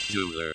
Jwlar.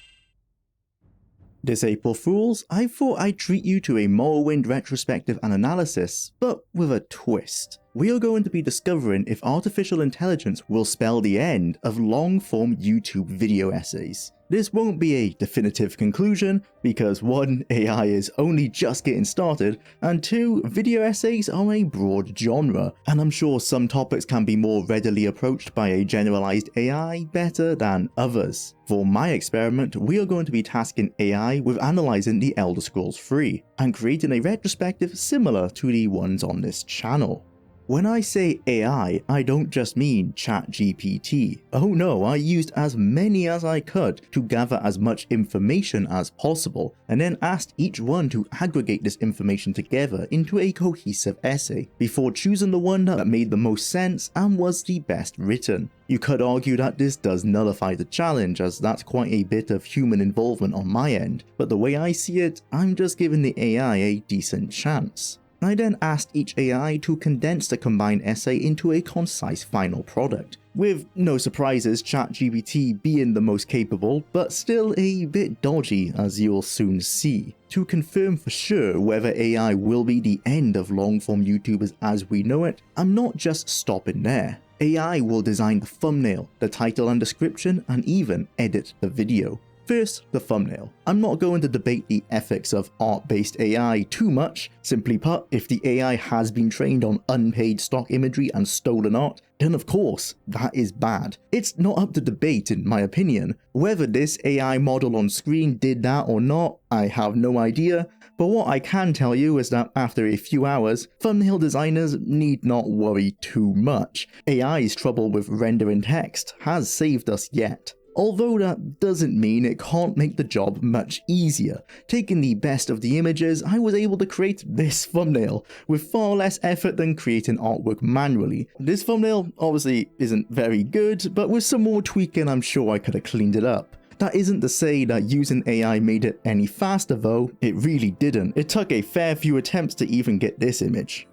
This April Fools, I thought I'd treat you to a Morrowind retrospective and analysis, but with a twist. We are going to be discovering if artificial intelligence will spell the end of long-form YouTube video essays. This won't be a definitive conclusion, because 1. AI is only just getting started, and 2. Video essays are a broad genre, and I'm sure some topics can be more readily approached by a generalized AI better than others. For my experiment, we are going to be tasking AI with analysing the Elder Scrolls 3, and creating a retrospective similar to the ones on this channel. When I say AI, I don't just mean ChatGPT. Oh no, I used as many as I could to gather as much information as possible, and then asked each one to aggregate this information together into a cohesive essay, before choosing the one that made the most sense and was the best written. You could argue that this does nullify the challenge, as that's quite a bit of human involvement on my end, but the way I see it, I'm just giving the AI a decent chance. I then asked each AI to condense the combined essay into a concise final product, with no surprises ChatGPT being the most capable, but still a bit dodgy as you'll soon see. To confirm for sure whether AI will be the end of long-form YouTubers as we know it, I'm not just stopping there. AI will design the thumbnail, the title and description, and even edit the video. First, the thumbnail. I'm not going to debate the ethics of art-based AI too much. Simply put, if the AI has been trained on unpaid stock imagery and stolen art, then of course, that is bad. It's not up to debate in my opinion. Whether this AI model on screen did that or not, I have no idea. But what I can tell you is that after a few hours, thumbnail designers need not worry too much. AI's trouble with rendering text has saved us yet. Although that doesn't mean it can't make the job much easier. Taking the best of the images, I was able to create this thumbnail, with far less effort than creating artwork manually. This thumbnail obviously isn't very good, but with some more tweaking I'm sure I could have cleaned it up. That isn't to say that using AI made it any faster though, it really didn't. It took a fair few attempts to even get this image.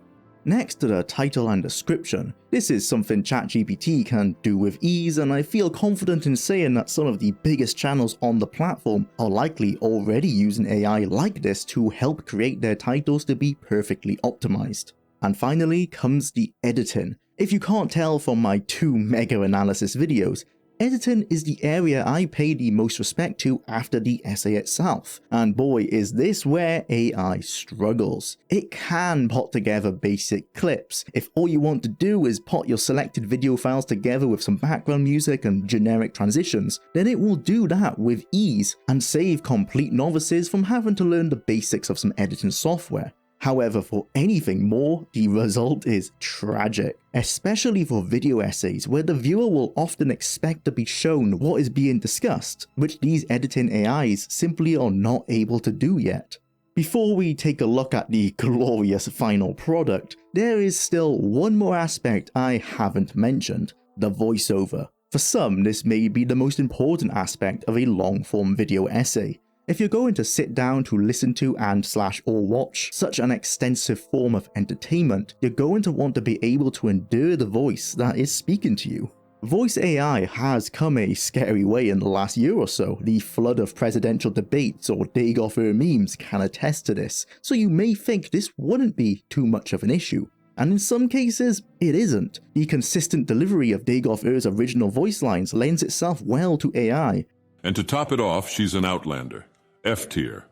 Next to the title and description, this is something ChatGPT can do with ease, and I feel confident in saying that some of the biggest channels on the platform are likely already using AI like this to help create their titles to be perfectly optimized. And finally comes the editing. If you can't tell from my 2 mega analysis videos, editing is the area I pay the most respect to after the essay itself, and boy is this where AI struggles. It can put together basic clips. If all you want to do is put your selected video files together with some background music and generic transitions, then it will do that with ease and save complete novices from having to learn the basics of some editing software. However, for anything more, the result is tragic, especially for video essays where the viewer will often expect to be shown what is being discussed, which these editing AIs simply are not able to do yet. Before we take a look at the glorious final product, there is still one more aspect I haven't mentioned: the voiceover. For some, this may be the most important aspect of a long-form video essay. If you're going to sit down to listen to and/or watch such an extensive form of entertainment, you're going to want to be able to endure the voice that is speaking to you. Voice AI has come a scary way in the last year or so. The flood of presidential debates or Dagoff memes can attest to this, so you may think this wouldn't be too much of an issue. And in some cases, it isn't. The consistent delivery of Dagoff's original voice lines lends itself well to AI. And to top it off, she's an outlander. F tier.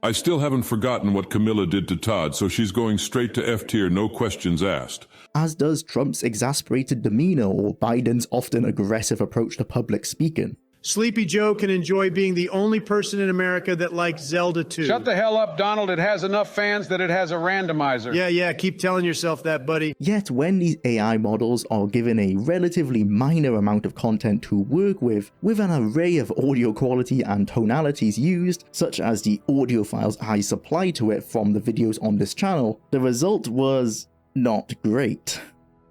I still haven't forgotten what Camilla did to Todd, so she's going straight to F tier, no questions asked. As does Trump's exasperated demeanor or Biden's often aggressive approach to public speaking. Sleepy Joe can enjoy being the only person in America that likes Zelda 2. Shut the hell up, Donald. It has enough fans that it has a randomizer. Yeah, keep telling yourself that, buddy. Yet when these AI models are given a relatively minor amount of content to work with an array of audio quality and tonalities used, such as the audio files I supply to it from the videos on this channel, the result was not great.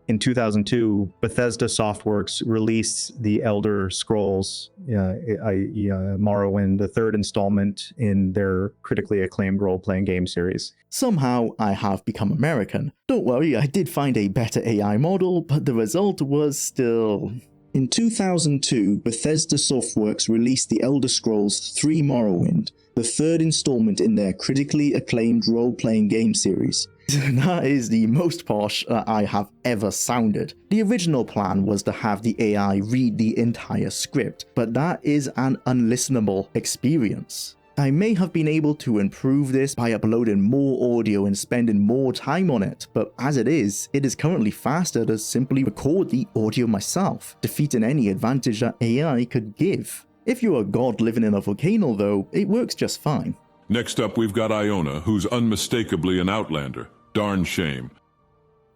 In 2002, Bethesda Softworks released the Elder Scrolls Morrowind, the 3rd installment in their critically acclaimed role-playing game series. Somehow, I have become American. Don't worry, I did find a better AI model, but the result was still In 2002, Bethesda Softworks released The Elder Scrolls III Morrowind, the third installment in their critically acclaimed role-playing game series. That is the most posh that I have ever sounded. The original plan was to have the AI read the entire script, but that is an unlistenable experience. I may have been able to improve this by uploading more audio and spending more time on it, but as it is currently faster to simply record the audio myself, defeating any advantage that AI could give. If you're a god living in a volcano though, it works just fine. Next up, we've got Iona, who's unmistakably an Outlander. Darn shame.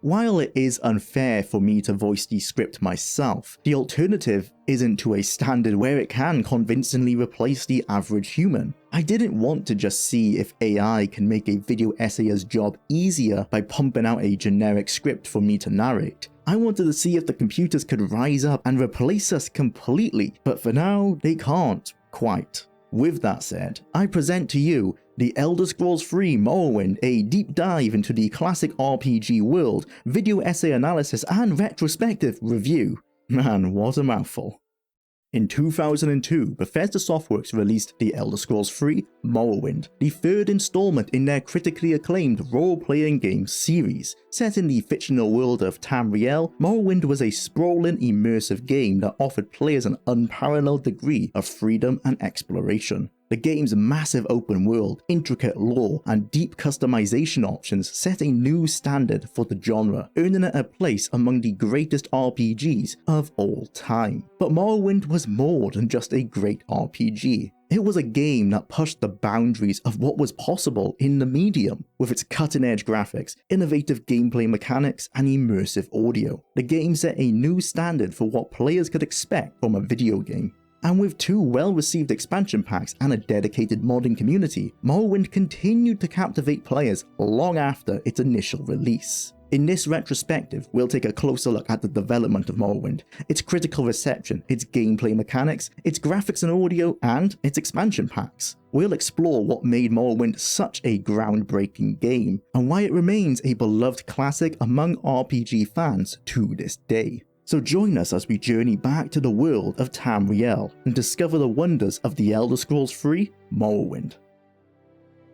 While it is unfair for me to voice the script myself, the alternative isn't to a standard where it can convincingly replace the average human. I didn't want to just see if AI can make a video essayer's job easier by pumping out a generic script for me to narrate. I wanted to see if the computers could rise up and replace us completely, but for now, they can't quite. With that said, I present to you The Elder Scrolls III Morrowind, a deep dive into the classic RPG world, video essay analysis and retrospective review. Man, what a mouthful. In 2002, Bethesda Softworks released The Elder Scrolls III Morrowind, the third installment in their critically acclaimed role-playing game series. Set in the fictional world of Tamriel, Morrowind was a sprawling, immersive game that offered players an unparalleled degree of freedom and exploration. The game's massive open world, intricate lore, and deep customization options set a new standard for the genre, earning it a place among the greatest RPGs of all time. But Morrowind was more than just a great RPG. It was a game that pushed the boundaries of what was possible in the medium, with its cutting-edge graphics, innovative gameplay mechanics, and immersive audio. The game set a new standard for what players could expect from a video game. And with 2 well-received expansion packs and a dedicated modding community, Morrowind continued to captivate players long after its initial release. In this retrospective, we'll take a closer look at the development of Morrowind, its critical reception, its gameplay mechanics, its graphics and audio, and its expansion packs. We'll explore what made Morrowind such a groundbreaking game, and why it remains a beloved classic among RPG fans to this day. So join us as we journey back to the world of Tamriel and discover the wonders of The Elder Scrolls III Morrowind.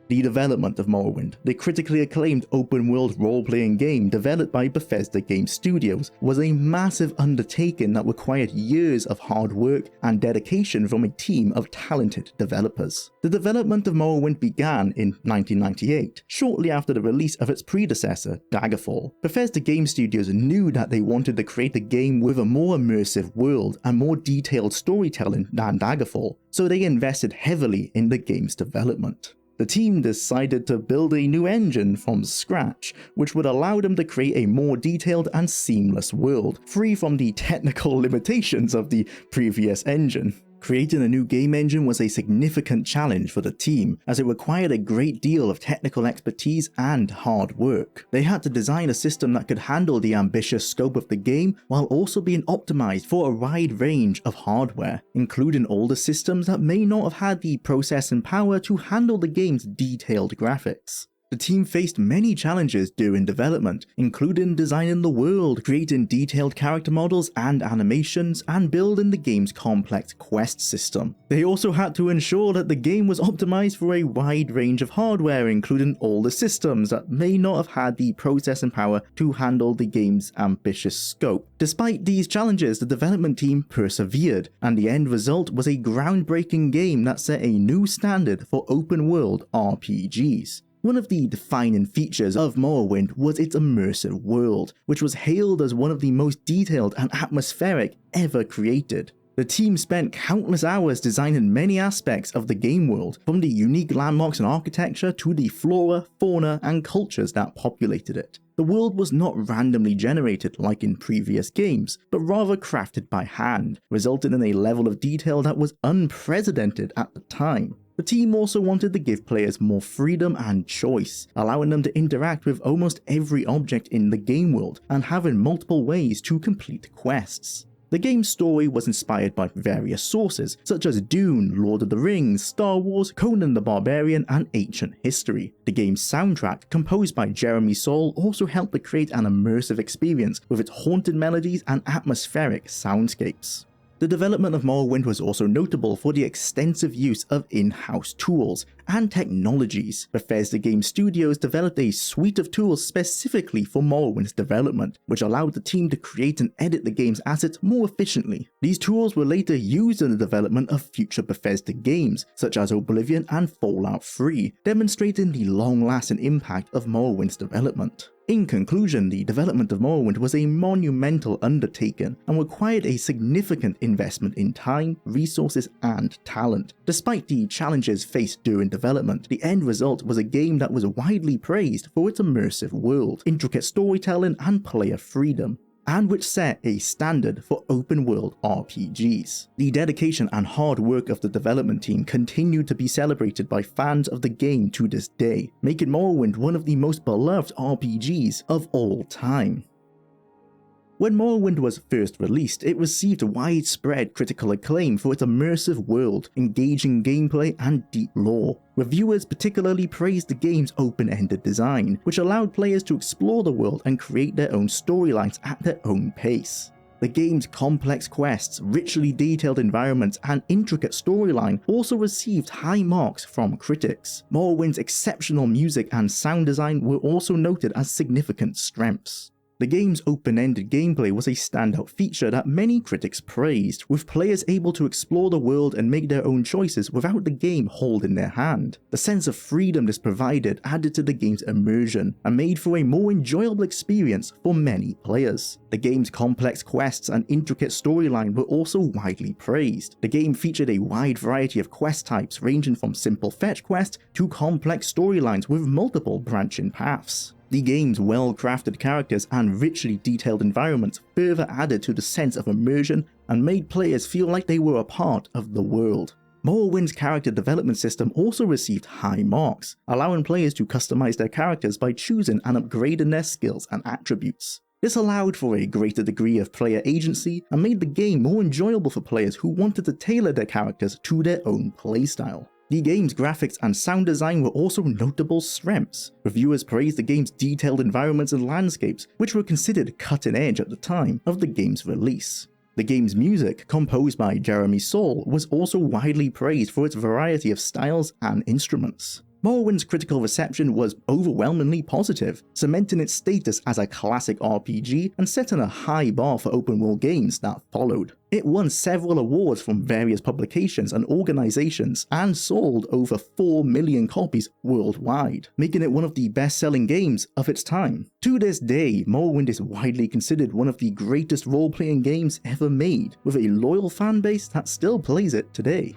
The development of Morrowind, the critically acclaimed open-world role-playing game developed by Bethesda Game Studios, was a massive undertaking that required years of hard work and dedication from a team of talented developers. The development of Morrowind began in 1998, shortly after the release of its predecessor, Daggerfall. Bethesda Game Studios knew that they wanted to create a game with a more immersive world and more detailed storytelling than Daggerfall, so they invested heavily in the game's development. The team decided to build a new engine from scratch, which would allow them to create a more detailed and seamless world, free from the technical limitations of the previous engine. Creating a new game engine was a significant challenge for the team, as it required a great deal of technical expertise and hard work. They had to design a system that could handle the ambitious scope of the game while also being optimized for a wide range of hardware, including older systems that may not have had the processing power to handle the game's detailed graphics. The team faced many challenges during development, including designing the world, creating detailed character models and animations, and building the game's complex quest system. They also had to ensure that the game was optimized for a wide range of hardware, including all the systems that may not have had the processing power to handle the game's ambitious scope. Despite these challenges, the development team persevered, and the end result was a groundbreaking game that set a new standard for open-world RPGs. One of the defining features of Morrowind was its immersive world, which was hailed as one of the most detailed and atmospheric ever created. The team spent countless hours designing many aspects of the game world, from the unique landmarks and architecture to the flora, fauna, and cultures that populated it. The world was not randomly generated like in previous games, but rather crafted by hand, resulting in a level of detail that was unprecedented at the time. The team also wanted to give players more freedom and choice, allowing them to interact with almost every object in the game world and having multiple ways to complete quests. The game's story was inspired by various sources, such as Dune, Lord of the Rings, Star Wars, Conan the Barbarian, and ancient history. The game's soundtrack, composed by Jeremy Soule, also helped to create an immersive experience with its haunted melodies and atmospheric soundscapes. The development of Morrowind was also notable for the extensive use of in-house tools and technologies. Bethesda Game Studios developed a suite of tools specifically for Morrowind's development, which allowed the team to create and edit the game's assets more efficiently. These tools were later used in the development of future Bethesda games, such as Oblivion and Fallout 3, demonstrating the long-lasting impact of Morrowind's development. In conclusion, the development of Morrowind was a monumental undertaking and required a significant investment in time, resources, and talent. Despite the challenges faced during development, the end result was a game that was widely praised for its immersive world, intricate storytelling, and player freedom, and which set a standard for open-world RPGs. The dedication and hard work of the development team continued to be celebrated by fans of the game to this day, making Morrowind one of the most beloved RPGs of all time. When Morrowind was first released, it received widespread critical acclaim for its immersive world, engaging gameplay, and deep lore. Reviewers particularly praised the game's open-ended design, which allowed players to explore the world and create their own storylines at their own pace. The game's complex quests, richly detailed environments, and intricate storyline also received high marks from critics. Morrowind's exceptional music and sound design were also noted as significant strengths. The game's open-ended gameplay was a standout feature that many critics praised, with players able to explore the world and make their own choices without the game holding their hand. The sense of freedom this provided added to the game's immersion and made for a more enjoyable experience for many players. The game's complex quests and intricate storyline were also widely praised. The game featured a wide variety of quest types, ranging from simple fetch quests to complex storylines with multiple branching paths. The game's well-crafted characters and richly detailed environments further added to the sense of immersion and made players feel like they were a part of the world. Morrowind's character development system also received high marks, allowing players to customize their characters by choosing and upgrading their skills and attributes. This allowed for a greater degree of player agency and made the game more enjoyable for players who wanted to tailor their characters to their own playstyle. The game's graphics and sound design were also notable strengths. Reviewers praised the game's detailed environments and landscapes, which were considered cutting edge at the time of the game's release. The game's music, composed by Jeremy Soule, was also widely praised for its variety of styles and instruments. Morrowind's critical reception was overwhelmingly positive, cementing its status as a classic RPG and setting a high bar for open-world games that followed. It won several awards from various publications and organizations and sold over 4 million copies worldwide, making it one of the best-selling games of its time. To this day, Morrowind is widely considered one of the greatest role-playing games ever made, with a loyal fanbase that still plays it today.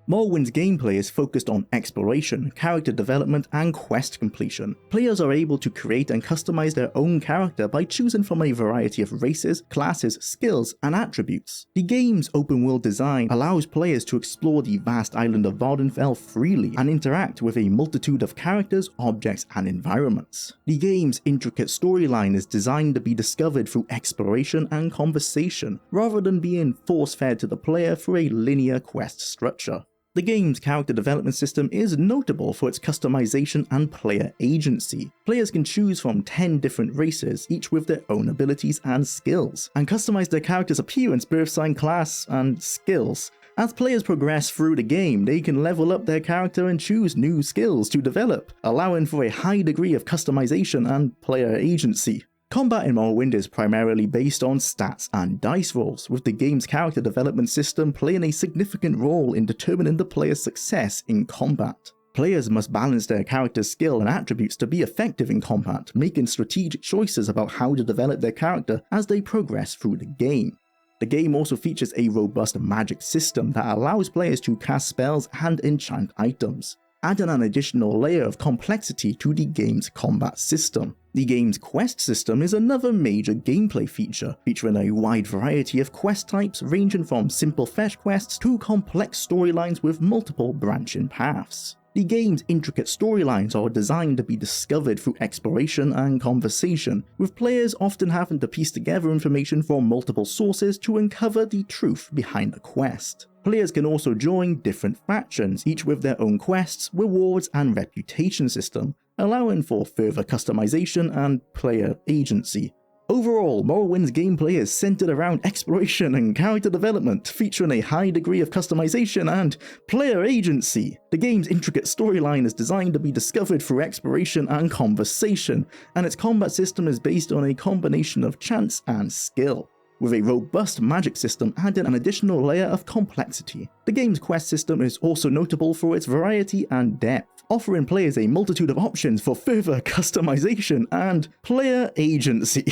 Morrowind's gameplay is focused on exploration, character development, and quest completion. Players are able to create and customize their own character by choosing from a variety of races, classes, skills, and attributes. The game's open-world design allows players to explore the vast island of Vvardenfell freely and interact with a multitude of characters, objects, and environments. The game's intricate storyline is designed to be discovered through exploration and conversation, rather than being force-fed to the player through a linear quest structure. The game's character development system is notable for its customization and player agency. Players can choose from 10 different races, each with their own abilities and skills, and customize their character's appearance, birth sign, class, and skills. As players progress through the game, they can level up their character and choose new skills to develop, allowing for a high degree of customization and player agency. Combat in Morrowind is primarily based on stats and dice rolls, with the game's character development system playing a significant role in determining the player's success in combat. Players must balance their character's skill and attributes to be effective in combat, making strategic choices about how to develop their character as they progress through the game. The game also features a robust magic system that allows players to cast spells and enchant items, adding an additional layer of complexity to the game's combat system. The game's quest system is another major gameplay feature, featuring a wide variety of quest types ranging from simple fetch quests to complex storylines with multiple branching paths. The game's intricate storylines are designed to be discovered through exploration and conversation, with players often having to piece together information from multiple sources to uncover the truth behind the quest. Players can also join different factions, each with their own quests, rewards, and reputation system, allowing for further customization and player agency. Overall, Morrowind's gameplay is centered around exploration and character development, featuring a high degree of customization and player agency. The game's intricate storyline is designed to be discovered through exploration and conversation, and its combat system is based on a combination of chance and skill, with a robust magic system adding an additional layer of complexity. The game's quest system is also notable for its variety and depth, offering players a multitude of options for further customization and player agency.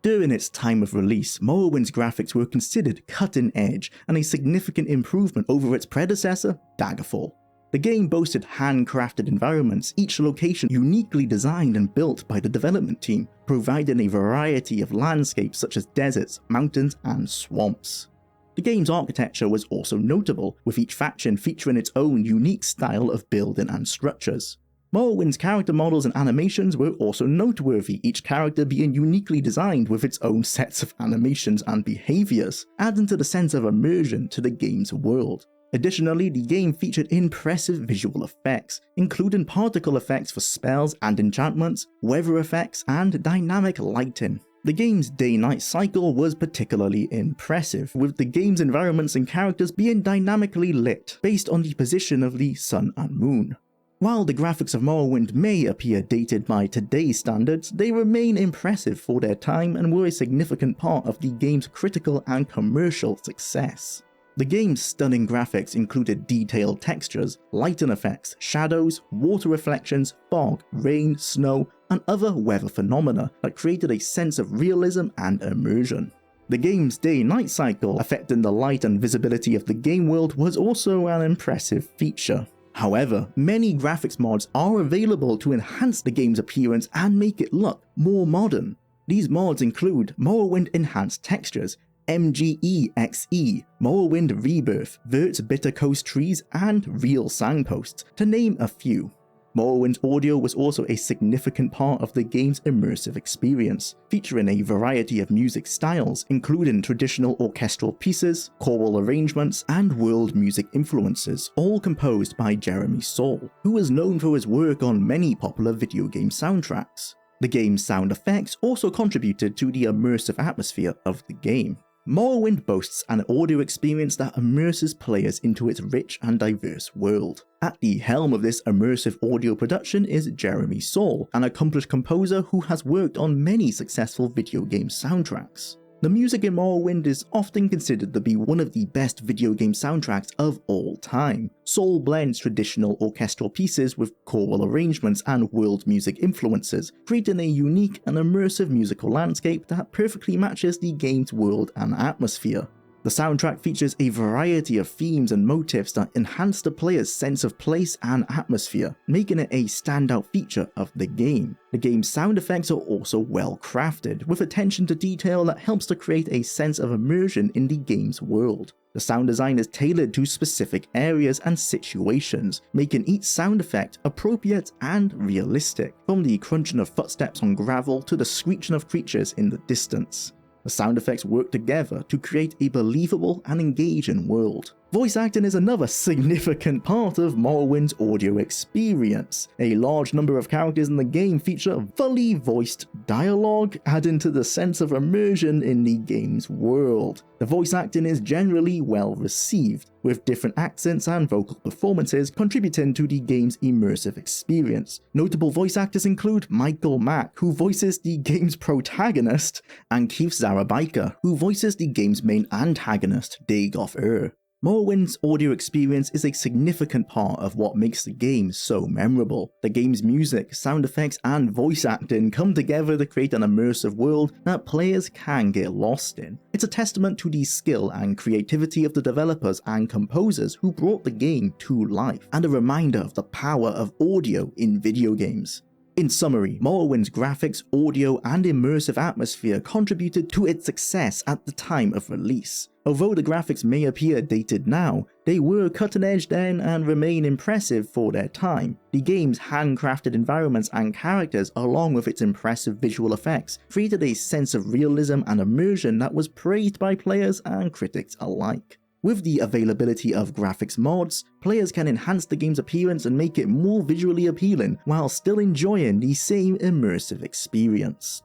During its time of release, Morrowind's graphics were considered cutting edge and a significant improvement over its predecessor, Daggerfall. The game boasted handcrafted environments, each location uniquely designed and built by the development team, providing a variety of landscapes such as deserts, mountains, and swamps. The game's architecture was also notable, with each faction featuring its own unique style of building and structures. Morrowind's character models and animations were also noteworthy, each character being uniquely designed with its own sets of animations and behaviours, adding to the sense of immersion to the game's world. Additionally, the game featured impressive visual effects, including particle effects for spells and enchantments, weather effects, and dynamic lighting. The game's day-night cycle was particularly impressive, with the game's environments and characters being dynamically lit, based on the position of the sun and moon. While the graphics of Morrowind may appear dated by today's standards, they remain impressive for their time and were a significant part of the game's critical and commercial success. The game's stunning graphics included detailed textures, lighting effects, shadows, water reflections, fog, rain, snow, and other weather phenomena that created a sense of realism and immersion. The game's day-night cycle, affecting the light and visibility of the game world, was also an impressive feature. However, many graphics mods are available to enhance the game's appearance and make it look more modern. These mods include Morrowind Enhanced Textures, MGEXE, Morrowind Rebirth, Vert's Bitter Coast Trees, and Real Signposts, to name a few. Morrowind's audio was also a significant part of the game's immersive experience, featuring a variety of music styles, including traditional orchestral pieces, choral arrangements, and world music influences, all composed by Jeremy Soule, who is known for his work on many popular video game soundtracks. The game's sound effects also contributed to the immersive atmosphere of the game. Morrowind boasts an audio experience that immerses players into its rich and diverse world. At the helm of this immersive audio production is Jeremy Soule, an accomplished composer who has worked on many successful video game soundtracks. The music in Morrowind is often considered to be one of the best video game soundtracks of all time. Soule blends traditional orchestral pieces with choral arrangements and world music influences, creating a unique and immersive musical landscape that perfectly matches the game's world and atmosphere. The soundtrack features a variety of themes and motifs that enhance the player's sense of place and atmosphere, making it a standout feature of the game. The game's sound effects are also well crafted, with attention to detail that helps to create a sense of immersion in the game's world. The sound design is tailored to specific areas and situations, making each sound effect appropriate and realistic, from the crunching of footsteps on gravel to the screeching of creatures in the distance. The sound effects work together to create a believable and engaging world. Voice acting is another significant part of Morrowind's audio experience. A large number of characters in the game feature fully voiced dialogue, adding to the sense of immersion in the game's world. The voice acting is generally well received, with different accents and vocal performances contributing to the game's immersive experience. Notable voice actors include Michael Mack, who voices the game's protagonist, and Keith Zarabaika, who voices the game's main antagonist, Dagoth. Morrowind's audio experience is a significant part of what makes the game so memorable. The game's music, sound effects, and voice acting come together to create an immersive world that players can get lost in. It's a testament to the skill and creativity of the developers and composers who brought the game to life, and a reminder of the power of audio in video games. In summary, Morrowind's graphics, audio, and immersive atmosphere contributed to its success at the time of release. Although the graphics may appear dated now, they were cutting edge then and remain impressive for their time. The game's handcrafted environments and characters, along with its impressive visual effects, created a sense of realism and immersion that was praised by players and critics alike. With the availability of graphics mods, players can enhance the game's appearance and make it more visually appealing while still enjoying the same immersive experience.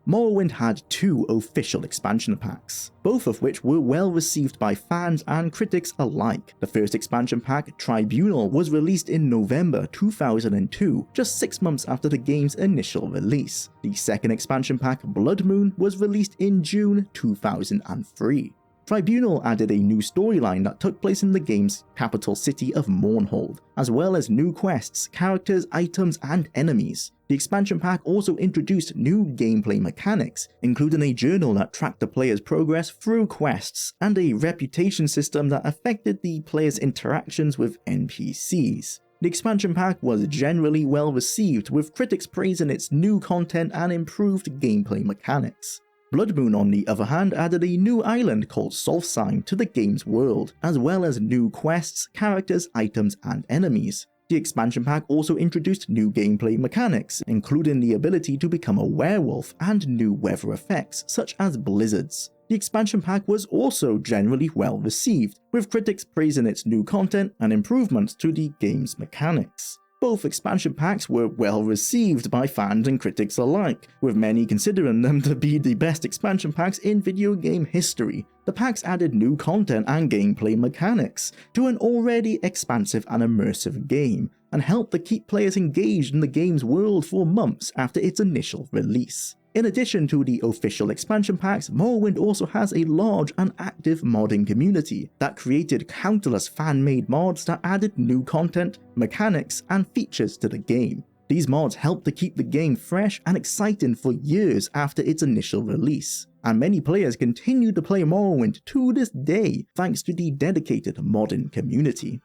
Morrowind had 2 official expansion packs, both of which were well received by fans and critics alike. The first expansion pack, Tribunal, was released in November 2002, just 6 months after the game's initial release. The second expansion pack, Blood Moon, was released in June 2003. Tribunal added a new storyline that took place in the game's capital city of Mournhold, as well as new quests, characters, items, and enemies. The expansion pack also introduced new gameplay mechanics, including a journal that tracked the player's progress through quests, and a reputation system that affected the player's interactions with NPCs. The expansion pack was generally well received, with critics praising its new content and improved gameplay mechanics. Blood Moon, on the other hand, added a new island called Solstheim to the game's world, as well as new quests, characters, items, and enemies. The expansion pack also introduced new gameplay mechanics, including the ability to become a werewolf and new weather effects, such as blizzards. The expansion pack was also generally well received, with critics praising its new content and improvements to the game's mechanics. Both expansion packs were well received by fans and critics alike, with many considering them to be the best expansion packs in video game history. The packs added new content and gameplay mechanics to an already expansive and immersive game, and helped to keep players engaged in the game's world for months after its initial release. In addition to the official expansion packs, Morrowind also has a large and active modding community that created countless fan-made mods that added new content, mechanics, and features to the game. These mods helped to keep the game fresh and exciting for years after its initial release, and many players continue to play Morrowind to this day thanks to the dedicated modding community.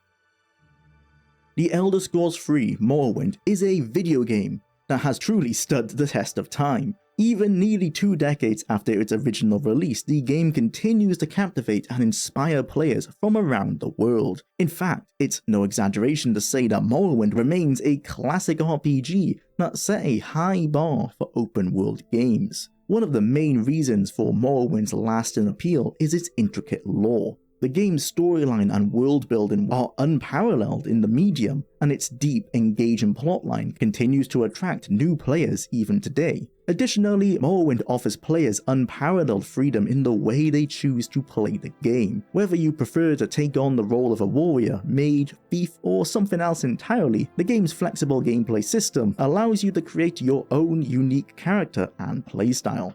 The Elder Scrolls III Morrowind is a video game that has truly stood the test of time. Even nearly 2 decades after its original release, the game continues to captivate and inspire players from around the world. In fact, it's no exaggeration to say that Morrowind remains a classic RPG that set a high bar for open-world games. One of the main reasons for Morrowind's lasting appeal is its intricate lore. The game's storyline and world building are unparalleled in the medium, and its deep, engaging plotline continues to attract new players even today. Additionally, Morrowind offers players unparalleled freedom in the way they choose to play the game. Whether you prefer to take on the role of a warrior, mage, thief, or something else entirely, the game's flexible gameplay system allows you to create your own unique character and playstyle.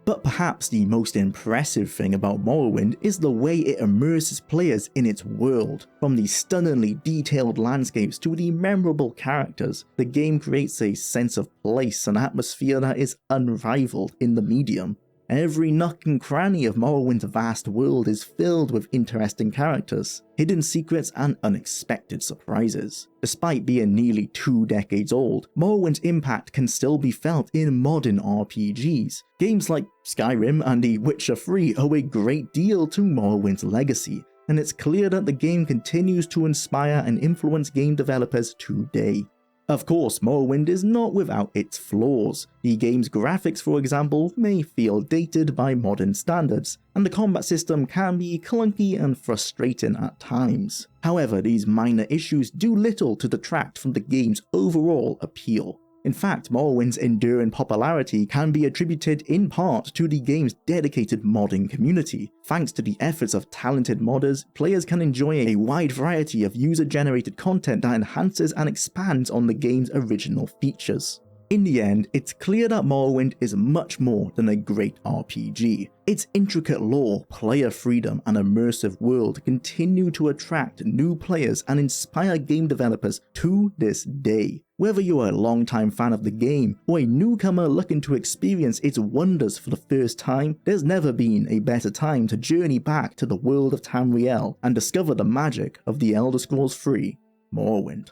But perhaps the most impressive thing about Morrowind is the way it immerses players in its world. From the stunningly detailed landscapes to the memorable characters, the game creates a sense of place and atmosphere that is unrivaled in the medium. Every nook and cranny of Morrowind's vast world is filled with interesting characters, hidden secrets, and unexpected surprises. Despite being nearly 2 decades old, Morrowind's impact can still be felt in modern RPGs. Games like Skyrim and The Witcher 3 owe a great deal to Morrowind's legacy, and it's clear that the game continues to inspire and influence game developers today. Of course, Morrowind is not without its flaws. The game's graphics, for example, may feel dated by modern standards, and the combat system can be clunky and frustrating at times. However, these minor issues do little to detract from the game's overall appeal. In fact, Morrowind's enduring popularity can be attributed in part to the game's dedicated modding community. Thanks to the efforts of talented modders, players can enjoy a wide variety of user-generated content that enhances and expands on the game's original features. In the end, it's clear that Morrowind is much more than a great RPG. Its intricate lore, player freedom, and immersive world continue to attract new players and inspire game developers to this day. Whether you're a longtime fan of the game or a newcomer looking to experience its wonders for the first time, there's never been a better time to journey back to the world of Tamriel and discover the magic of The Elder Scrolls III Morrowind.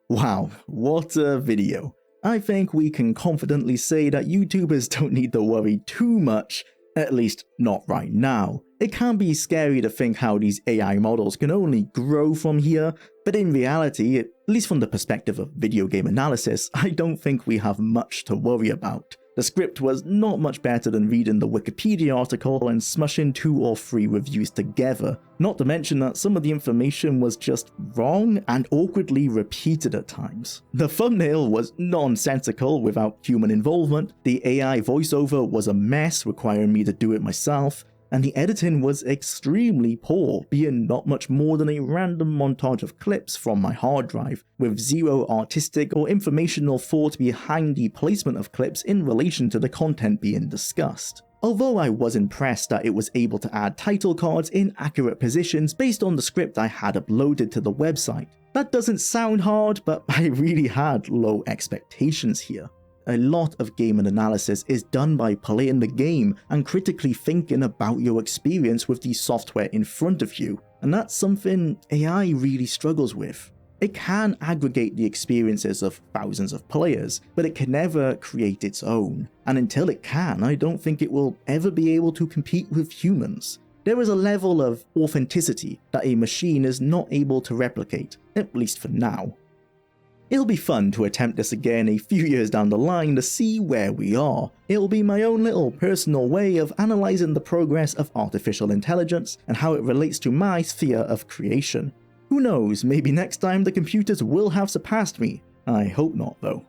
Wow, what a video. I think we can confidently say that YouTubers don't need to worry too much At least, not right now. It can be scary to think how these AI models can only grow from here, but in reality, at least from the perspective of video game analysis, I don't think we have much to worry about. The script was not much better than reading the Wikipedia article and smushing 2 or 3 reviews together, not to mention that some of the information was just wrong and awkwardly repeated at times. The thumbnail was nonsensical without human involvement, the AI voiceover was a mess requiring me to do it myself, and the editing was extremely poor, being not much more than a random montage of clips from my hard drive, with zero artistic or informational thought behind the placement of clips in relation to the content being discussed. Although I was impressed that it was able to add title cards in accurate positions based on the script I had uploaded to the website. That doesn't sound hard, but I really had low expectations here. A lot of game analysis is done by playing the game and critically thinking about your experience with the software in front of you, and that's something AI really struggles with. It can aggregate the experiences of thousands of players, but it can never create its own, and until it can, I don't think it will ever be able to compete with humans. There is a level of authenticity that a machine is not able to replicate, at least for now. It'll be fun to attempt this again a few years down the line to see where we are. It'll be my own little personal way of analysing the progress of artificial intelligence and how it relates to my sphere of creation. Who knows, maybe next time the computers will have surpassed me. I hope not though.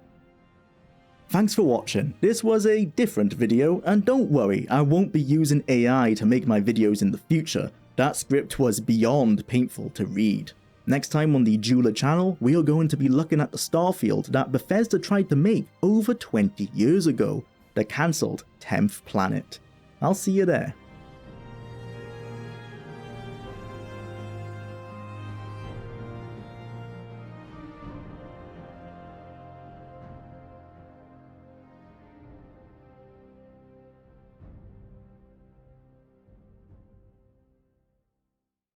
Thanks for watching. This was a different video, and don't worry, I won't be using AI to make my videos in the future. That script was beyond painful to read. Next time on the Jwlar channel, we are going to be looking at the starfield that Bethesda tried to make over 20 years ago, the cancelled 10th planet. I'll see you there.